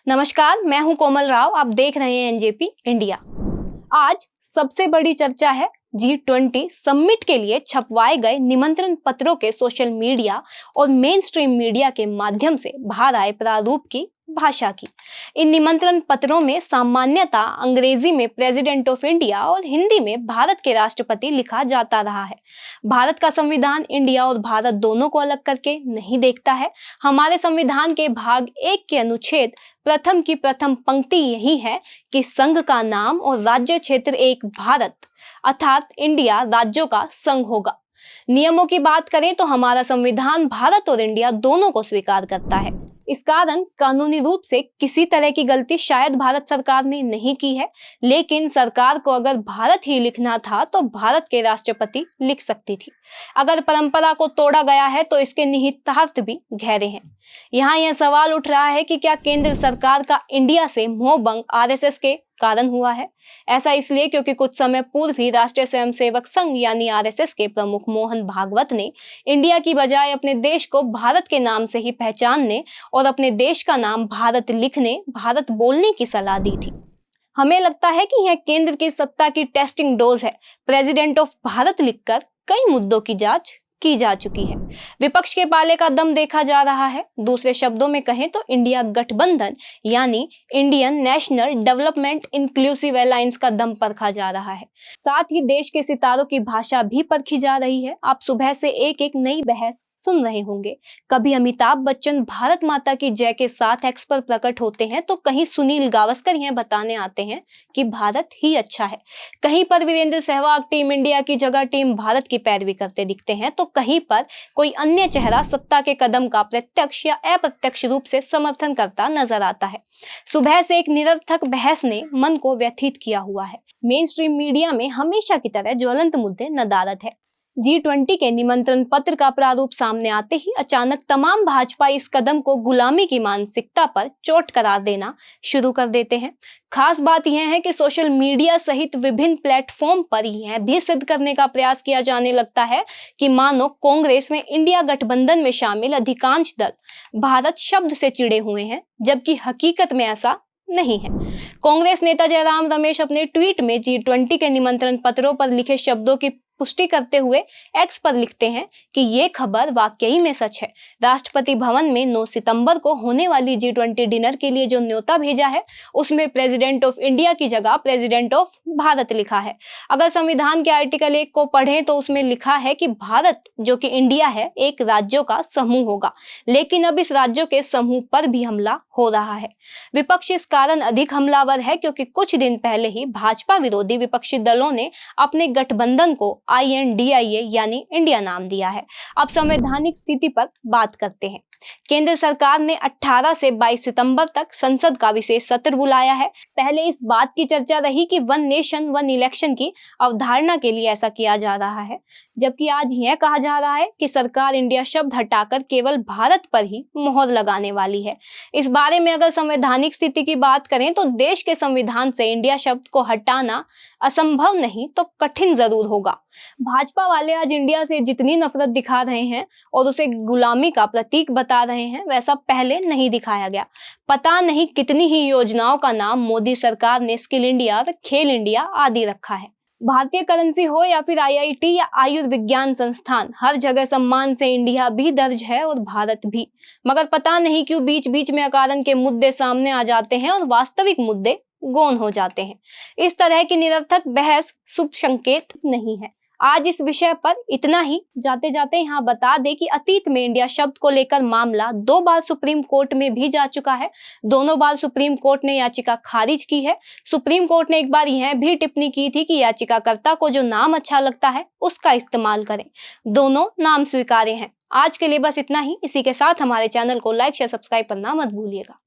नमस्कार, मैं हूं कोमल राव। आप देख रहे हैं एनजेपी इंडिया। आज सबसे बड़ी चर्चा है G20 समिट के लिए छपवाए गए निमंत्रण पत्रों के सोशल मीडिया और मेन स्ट्रीम मीडिया के माध्यम से बाहर आए प्रारूप की भाषा की। इन निमंत्रण पत्रों में सामान्यतः अंग्रेजी में प्रेसिडेंट ऑफ इंडिया और हिंदी में भारत के राष्ट्रपति लिखा जाता रहा है। भारत का संविधान इंडिया और भारत दोनों को अलग करके नहीं देखता है। हमारे संविधान के भाग 1 के अनुच्छेद प्रथम की प्रथम पंक्ति यही है कि संघ का नाम और राज्य क्षेत्र एक भारत अर्थात इंडिया राज्यों का संघ होगा। नियमों की बात करें तो हमारा संविधान भारत और इंडिया दोनों को स्वीकार करता है। इस कारण कानूनी रूप से किसी तरह की गलती शायद भारत सरकार ने नहीं की है, लेकिन सरकार को अगर भारत ही लिखना था तो भारत के राष्ट्रपति लिख सकती थी। अगर परंपरा को तोड़ा गया है तो इसके निहितार्थ भी गहरे हैं। यहाँ यह सवाल उठ रहा है कि क्या केंद्र सरकार का इंडिया से मोहभंग आरएसएस के कारण हुआ है। ऐसा इसलिए क्योंकि कुछ समय पूर्व ही राष्ट्रीय स्वयंसेवक संघ यानी आरएसएस के प्रमुख मोहन भागवत ने इंडिया की बजाय अपने देश को भारत के नाम से ही पहचानने और अपने देश का नाम भारत लिखने, भारत बोलने की सलाह दी थी। हमें लगता है कि यह केंद्र की सत्ता की टेस्टिंग डोज है। प्रेसिडेंट ऑफ भारत लिखकर कई मुद्दों की जांच की जा चुकी है। विपक्ष के पाले का दम देखा जा रहा है। दूसरे शब्दों में कहें तो इंडिया गठबंधन यानी Indian national development inclusive alliance का दम परखा जा रहा है। साथ ही देश के सितारों की भाषा भी परखी जा रही है। आप सुबह से एक एक नई बहस सुन रहे होंगे। कभी अमिताभ बच्चन भारत माता की जय के साथ एक्स पर प्रकट होते हैं तो कहीं सुनील गावस्कर यह बताने आते हैं कि भारत ही अच्छा है। कहीं पर वीरेंद्र सहवाग टीम इंडिया की जगह टीम भारत की पैरवी करते दिखते हैं तो कहीं पर कोई अन्य चेहरा सत्ता के कदम का प्रत्यक्ष या अप्रत्यक्ष रूप से समर्थन करता नजर आता है। सुबह से एक निरर्थक बहस ने मन को व्यथित किया हुआ है। मेन स्ट्रीम मीडिया में हमेशा की तरह ज्वलंत मुद्दे नदारद है। G20 के निमंत्रण पत्र का प्रारूप सामने आते ही अचानक तमाम भाजपा इस कदम को गुलामी की मानसिकता पर चोट करार देना शुरू कर देते हैं। खास बात यह है कि सोशल मीडिया सहित विभिन्न प्लेटफॉर्म पर यह भी सिद्ध करने का प्रयास किया जाने लगता है कि मानो कांग्रेस में इंडिया गठबंधन में शामिल अधिकांश दल भारत शब्द से चिढ़े हुए हैं, जबकि हकीकत में ऐसा नहीं है। कांग्रेस नेता जयराम रमेश अपने ट्वीट में G20 के निमंत्रण पत्रों पर लिखे शब्दों की पुष्टि करते हुए एक्स पर लिखते हैं कि ये खबर वाकई में सच है। राष्ट्रपति भवन में 9 सितंबर को होने वाली G20 डिनर के लिए जो न्योता भेजा है उसमें प्रेसिडेंट ऑफ इंडिया की जगह प्रेसिडेंट ऑफ भारत लिखा है। अगर संविधान के आर्टिकल 1 को पढ़ें तो उसमें लिखा है कि भारत जो कि इंडिया है एक राज्यों का समूह होगा, लेकिन अब इस राज्यों के समूह पर भी हमला हो रहा है। विपक्ष इस कारण अधिक हमलावर है क्योंकि कुछ दिन पहले ही भाजपा विरोधी विपक्षी दलों ने अपने गठबंधन को INDIA यानी इंडिया नाम दिया है। अब संवैधानिक स्थिति पर बात करते हैं। केंद्र सरकार ने 18 से 22 सितंबर तक संसद का विशेष सत्र बुलाया है। पहले इस बात की चर्चा रही कि वन नेशन वन इलेक्शन की अवधारणा के लिए ऐसा किया जा रहा है, जबकि आज यह कहा जा रहा है कि सरकार इंडिया शब्द हटाकर केवल भारत पर ही मोहर लगाने वाली है। इस बारे में अगर संवैधानिक स्थिति की बात करें तो देश के संविधान से इंडिया शब्द को हटाना असंभव नहीं तो कठिन जरूर होगा। भाजपा वाले आज इंडिया से जितनी नफरत दिखा रहे हैं और उसे गुलामी का प्रतीक बता रहे हैं, वैसा पहले नहीं दिखाया गया। पता नहीं कितनी ही योजनाओं का नाम मोदी सरकार ने स्किल इंडिया व खेल इंडिया आदि रखा है। भारतीय करेंसी हो या फिर IIT या आयुर्विज्ञान संस्थान, हर जगह सम्मान से इंडिया भी दर्ज है और भारत भी। मगर पता नहीं क्यों बीच बीच में अकारण के मुद्दे सामने आ जाते हैं और वास्तविक मुद्दे गौण हो जाते हैं। इस तरह की निरर्थक बहस शुभ संकेत नहीं है। आज इस विषय पर इतना ही। जाते जाते यहाँ बता दें कि अतीत में इंडिया शब्द को लेकर मामला 2 बार सुप्रीम कोर्ट में भी जा चुका है। दोनों बार सुप्रीम कोर्ट ने याचिका खारिज की है। सुप्रीम कोर्ट ने एक बार यह भी टिप्पणी की थी कि याचिकाकर्ता को जो नाम अच्छा लगता है उसका इस्तेमाल करें। दोनों नाम स्वीकार्य हैं। आज के लिए बस इतना ही। इसी के साथ हमारे चैनल को लाइक शेयर सब्सक्राइब करना मत भूलिएगा।